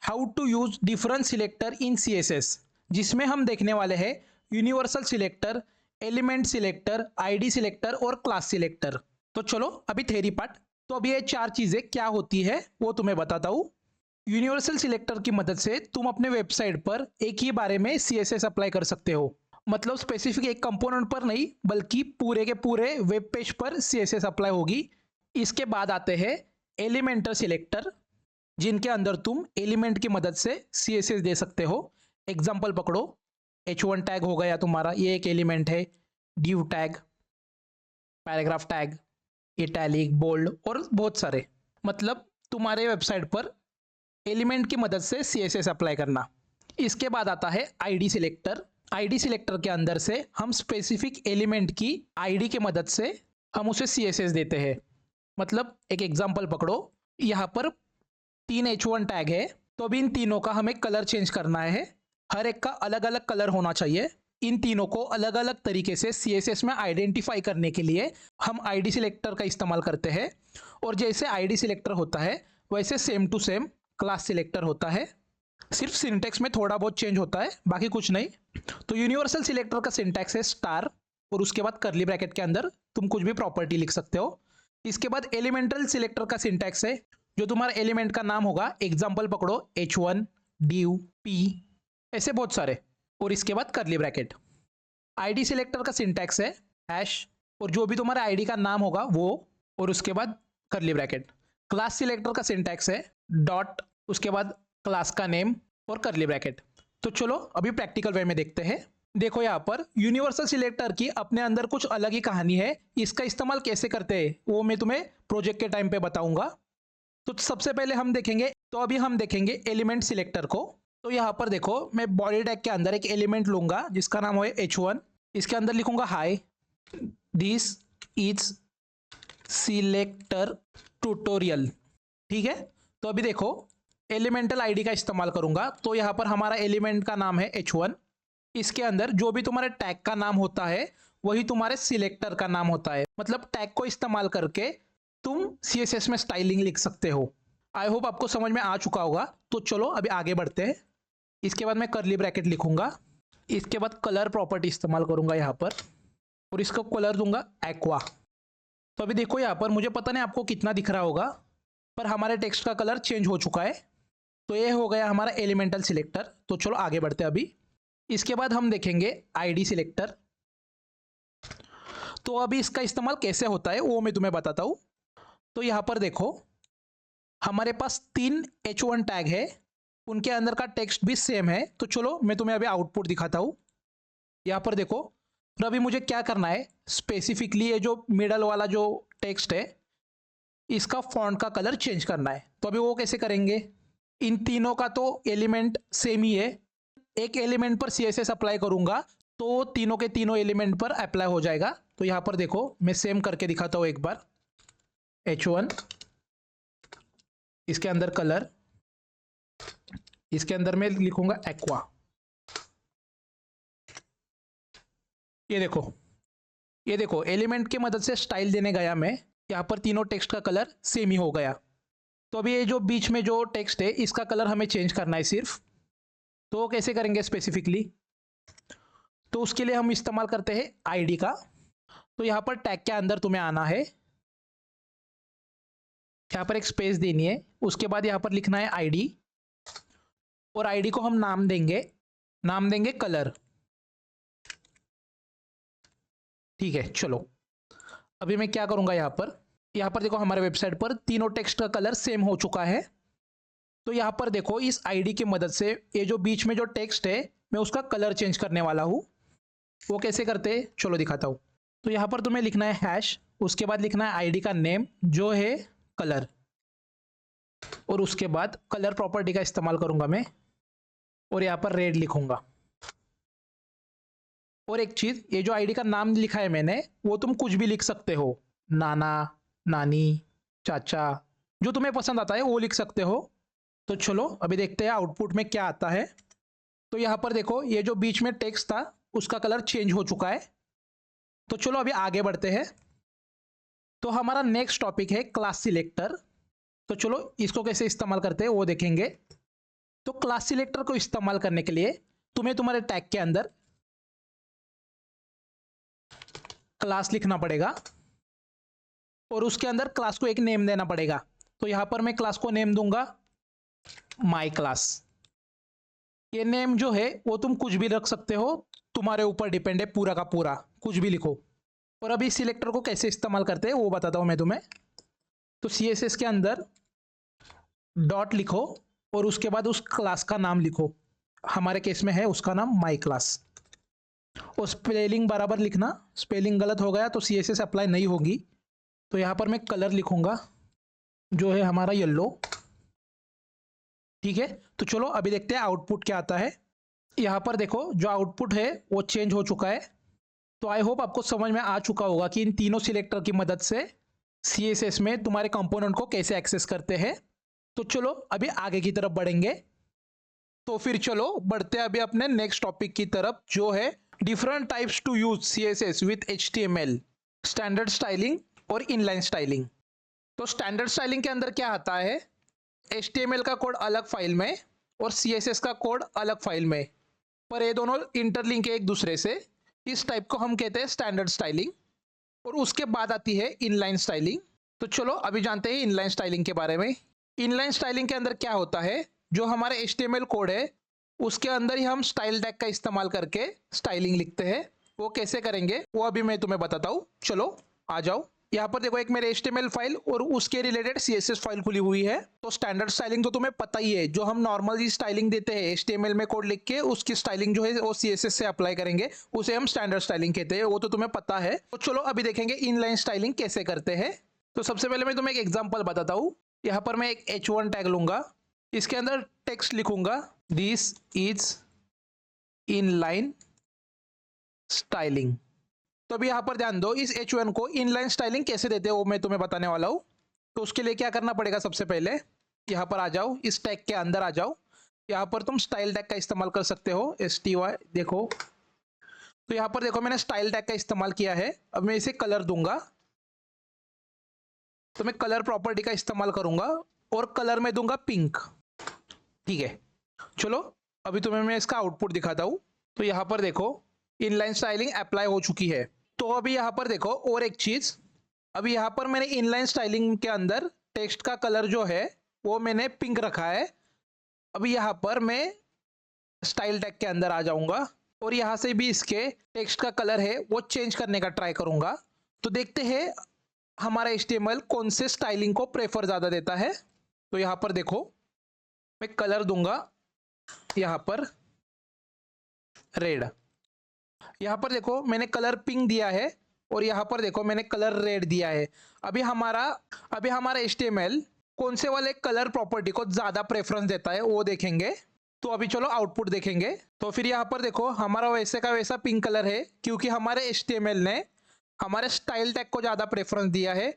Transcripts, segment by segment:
How to use different selector in CSS, जिसमें हम देखने वाले हैं universal selector, element selector, ID selector और क्लास सिलेक्टर। तो चलो अभी थ्योरी पार्ट। तो अभी ये चार चीजें क्या होती है वो तुम्हें बताता हूँ। यूनिवर्सल सिलेक्टर की मदद से तुम अपने वेबसाइट पर एक ही बारे में CSS अप्लाई कर सकते हो, मतलब स्पेसिफिक एक कंपोनेंट पर नहीं बल्कि पूरे के पूरे वेब पेज पर CSS अप्लाई होगी। इसके बाद आते हैं एलिमेंटर सिलेक्टर, जिनके अंदर तुम एलिमेंट की मदद से CSS दे सकते हो। एग्जांपल पकड़ो, H1 टैग हो गया तुम्हारा, ये एक एलिमेंट है, div tag, paragraph tag, italic, bold और बहुत सारे। मतलब तुम्हारे वेबसाइट पर एलिमेंट की मदद से CSS अप्लाई करना। इसके बाद आता है आईडी सिलेक्टर। आईडी सिलेक्टर के अंदर से हम स्पेसिफिक एलिमेंट की आईडी की मदद से हम उसे CSS देते हैं। मतलब एक एग्जांपल पकड़ो, यहाँ पर 3 H1 टैग है, तो अभी इन तीनों का हमें कलर चेंज करना है। हर एक का अलग अलग कलर होना चाहिए। इन तीनों को अलग अलग तरीके से CSS में आइडेंटिफाई करने के लिए हम आईडी सिलेक्टर का इस्तेमाल करते हैं। और जैसे आईडी सिलेक्टर होता है वैसे same to same class selector होता है, सिर्फ सिंटैक्स में थोड़ा बहुत चेंज होता है, बाकी कुछ नहीं। तो यूनिवर्सल सिलेक्टर का सिंटैक्स है स्टार और उसके बाद कर्ली ब्रैकेट के अंदर तुम कुछ भी प्रॉपर्टी लिख सकते हो। इसके बाद एलिमेंटल सिलेक्टर का सिंटैक्स है, जो तुम्हारा एलिमेंट का नाम होगा। एग्जाम्पल पकड़ो, H1, div, p, ऐसे बहुत सारे। और इसके बाद कर्ली ब्रैकेट। आईडी सिलेक्टर का सिंटैक्स है हैश और जो भी तुम्हारा आईडी का नाम होगा वो, और उसके बाद कर्ली ब्रैकेट। क्लास सिलेक्टर का सिंटैक्स है डॉट, उसके बाद क्लास का नेम और कर्ली ब्रैकेट। तो चलो अभी प्रैक्टिकल वे में देखते हैं। देखो यहाँ पर यूनिवर्सल सिलेक्टर की अपने अंदर कुछ अलग ही कहानी है। इसका इस्तेमाल कैसे करते हैं वो मैं तुम्हें प्रोजेक्ट के टाइम पे बताऊंगा। तो सबसे पहले हम देखेंगे, तो अभी हम देखेंगे एलिमेंट सिलेक्टर को। तो यहाँ पर देखो, मैं बॉडी टैग के अंदर एक एलिमेंट लूंगा जिसका नाम है H1। इसके अंदर लिखूंगा हाय, दिस इज सिलेक्टर ट्यूटोरियल। ठीक है, तो अभी देखो एलिमेंटल आईडी का इस्तेमाल करूंगा। तो यहाँ पर हमारा एलिमेंट का नाम है H1। इसके अंदर जो भी तुम्हारे टैग का नाम होता है वही तुम्हारे सिलेक्टर का नाम होता है। मतलब टैग को इस्तेमाल करके तुम CSS में स्टाइलिंग लिख सकते हो। आई होप आपको समझ में आ चुका होगा। तो चलो अभी आगे बढ़ते हैं। इसके बाद मैं कर्ली ब्रैकेट लिखूंगा। इसके बाद कलर प्रॉपर्टी इस्तेमाल करूंगा यहाँ पर और इसको कलर दूंगा एक्वा। तो अभी देखो यहाँ पर, मुझे पता नहीं आपको कितना दिख रहा होगा, पर हमारे टेक्स्ट का कलर चेंज हो चुका है। तो ये हो गया हमारा एलिमेंटल सिलेक्टर। तो चलो आगे बढ़ते हैं अभी। इसके बाद हम देखेंगे आईडी सिलेक्टर। तो अभी इसका इस्तेमाल कैसे होता है वो मैं तुम्हें बताता हूँ। तो यहाँ पर देखो, हमारे पास 3 H1 टैग है, उनके अंदर का टेक्स्ट भी सेम है। तो चलो मैं तुम्हें अभी आउटपुट दिखाता हूँ। यहाँ पर देखो, तो अभी मुझे क्या करना है, स्पेसिफिकली ये जो मिडल वाला जो टेक्स्ट है इसका फॉन्ट का कलर चेंज करना है। तो अभी वो कैसे करेंगे, इन तीनों का तो एलिमेंट सेम ही है। एक एलिमेंट पर CSS अप्लाई करूंगा तो तीनों के तीनों एलिमेंट पर अप्लाई हो जाएगा। तो यहाँ पर देखो, मैं सेम करके दिखाता हूँ एक बार। H1, इसके अंदर कलर, इसके अंदर मैं लिखूंगा एक्वा। ये देखो एलिमेंट की मदद से स्टाइल देने गया मैं, यहाँ पर तीनों टेक्स्ट का कलर सेम ही हो गया। तो अभी ये जो बीच में जो टेक्स्ट है इसका कलर हमें चेंज करना है सिर्फ। तो कैसे करेंगे स्पेसिफिकली, तो उसके लिए हम इस्तेमाल करते हैं आईडी का। तो यहाँ पर टैग के अंदर तुम्हें आना है, यहाँ पर एक स्पेस देनी है, उसके बाद यहाँ पर लिखना है आईडी और आईडी को हम नाम देंगे कलर। ठीक है, चलो अभी मैं क्या करूंगा, यहाँ पर देखो हमारे वेबसाइट पर तीनों टेक्स्ट का कलर सेम हो चुका है। तो यहाँ पर देखो, इस आईडी की मदद से ये जो बीच में जो टेक्स्ट है मैं उसका कलर चेंज करने वाला हूँ। वो कैसे करते हैं चलो दिखाता हूँ। तो यहाँ पर तुम्हें लिखना है हैश, उसके बाद लिखना है आईडी का नेम जो है कलर, और उसके बाद कलर प्रॉपर्टी का इस्तेमाल करूंगा मैं और यहाँ पर रेड लिखूंगा। और एक चीज, ये जो आईडी का नाम लिखा है मैंने वो तुम कुछ भी लिख सकते हो, नाना, नानी, चाचा, जो तुम्हें पसंद आता है वो लिख सकते हो। तो चलो अभी देखते हैं आउटपुट में क्या आता है। तो यहाँ पर देखो, ये जो बीच में टेक्स्ट था उसका कलर चेंज हो चुका है। तो चलो अभी आगे बढ़ते हैं। तो हमारा नेक्स्ट टॉपिक है क्लास सिलेक्टर। तो चलो इसको कैसे इस्तेमाल करते हैं वो देखेंगे। तो क्लास सिलेक्टर को इस्तेमाल करने के लिए तुम्हें तुम्हारे टैग के अंदर क्लास लिखना पड़ेगा और उसके अंदर क्लास को एक नेम देना पड़ेगा। तो यहां पर मैं क्लास को नेम दूंगा माई क्लास। ये नेम जो है वो तुम कुछ भी रख सकते हो, तुम्हारे ऊपर डिपेंड है, पूरा का पूरा कुछ भी लिखो। और अभी सिलेक्टर को कैसे इस्तेमाल करते हैं वो बताता हूं मैं तुम्हें। तो CSS के अंदर डॉट लिखो और उसके बाद उस क्लास का नाम लिखो। हमारे केस में है उसका नाम माई क्लास। और स्पेलिंग बराबर लिखना, स्पेलिंग गलत हो गया तो CSS अप्लाई नहीं होगी। तो यहाँ पर मैं कलर लिखूंगा जो है हमारा येलो। ठीक है, तो चलो अभी देखते हैं आउटपुट क्या आता है। यहाँ पर देखो जो आउटपुट है वो चेंज हो चुका है। तो आई होप आपको समझ में आ चुका होगा कि इन तीनों सिलेक्टर की मदद से CSS में तुम्हारे कंपोनेंट को कैसे एक्सेस करते हैं। तो चलो अभी आगे की तरफ बढ़ेंगे। तो फिर चलो बढ़ते हैं अभी अपने नेक्स्ट टॉपिक की तरफ, जो है different types to use CSS with HTML, standard styling और इनलाइन स्टाइलिंग। तो स्टैंडर्ड स्टाइलिंग के अंदर क्या आता है, HTML का कोड अलग फाइल में और CSS का कोड अलग फाइल में, पर ये दोनों इंटरलिंक है एक दूसरे से। इस टाइप को हम कहते हैं स्टैंडर्ड स्टाइलिंग। और उसके बाद आती है इनलाइन स्टाइलिंग। तो चलो अभी जानते हैं इनलाइन स्टाइलिंग के बारे में। इनलाइन स्टाइलिंग के अंदर क्या होता है, जो हमारे HTML कोड है उसके अंदर ही हम स्टाइल टैग का इस्तेमाल करके स्टाइलिंग लिखते हैं। वो कैसे करेंगे वो अभी मैं तुम्हें बताता हूँ। चलो आ जाओ। यहाँ पर देखो एक मेरे HTML फाइल और उसके रिलेटेड CSS फाइल खुली हुई है। तो स्टैंडर्ड स्टाइलिंग तो तुम्हें पता ही है, जो हम नॉर्मली स्टाइलिंग देते हैं HTML में कोड लिख के, उसकी स्टाइलिंग जो है वो CSS से अप्लाई करेंगे, उसे हम स्टैंडर्ड स्टाइलिंग कहते हैं, वो तो तुम्हें पता है। तो चलो अभी देखेंगे इनलाइन स्टाइलिंग कैसे करते हैं। तो सबसे पहले मैं तुम्हें एक एग्जाम्पल बताता हूँ। यहाँ पर मैं एक H1 टैग लूंगा, इसके अंदर टेक्स्ट लिखूंगा दिस इज इनलाइन स्टाइलिंग। तो अभी यहाँ पर ध्यान दो, इस H1 को इनलाइन स्टाइलिंग कैसे देते हैं वो मैं तुम्हें बताने वाला हूँ। तो उसके लिए क्या करना पड़ेगा, सबसे पहले यहाँ पर आ जाओ, इस टैग के अंदर आ जाओ। यहाँ पर तुम स्टाइल टैग का इस्तेमाल कर सकते हो, STY। देखो तो यहाँ पर देखो मैंने स्टाइल टैग का इस्तेमाल किया है। अब मैं इसे कलर दूंगा, तो मैं कलर प्रॉपर्टी का इस्तेमाल करूंगा और कलर में दूंगा पिंक। ठीक है, चलो अभी तुम्हें मैं इसका आउटपुट दिखाता हूँ। तो यहाँ पर देखो इनलाइन स्टाइलिंग अप्लाई हो चुकी है। तो अभी यहाँ पर देखो और एक चीज, अभी यहाँ पर मैंने इनलाइन स्टाइलिंग के अंदर टेक्स्ट का कलर जो है वो मैंने पिंक रखा है। अभी यहाँ पर मैं स्टाइल टैग के अंदर आ जाऊंगा और यहाँ से भी इसके टेक्स्ट का कलर है वो चेंज करने का ट्राई करूंगा। तो देखते हैं हमारा HTML कौन से स्टाइलिंग को प्रेफर ज्यादा देता है। तो यहाँ पर देखो मैं कलर दूंगा यहाँ पर रेड। यहाँ पर देखो मैंने कलर पिंक दिया है और यहाँ पर देखो मैंने कलर रेड दिया है। अभी हमारा HTML कौन से वाले कलर प्रॉपर्टी को ज्यादा प्रेफरेंस देता है वो देखेंगे। तो अभी चलो आउटपुट देखेंगे। तो फिर यहाँ पर देखो हमारा वैसे का वैसा पिंक कलर है, क्योंकि हमारे HTML ने हमारे स्टाइल टैग को ज्यादा प्रेफरेंस दिया है,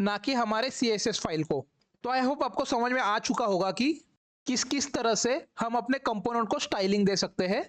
ना कि हमारे CSS फाइल को। तो आई होप आपको समझ में आ चुका होगा कि किस किस तरह से हम अपने कंपोनेंट को स्टाइलिंग दे सकते हैं।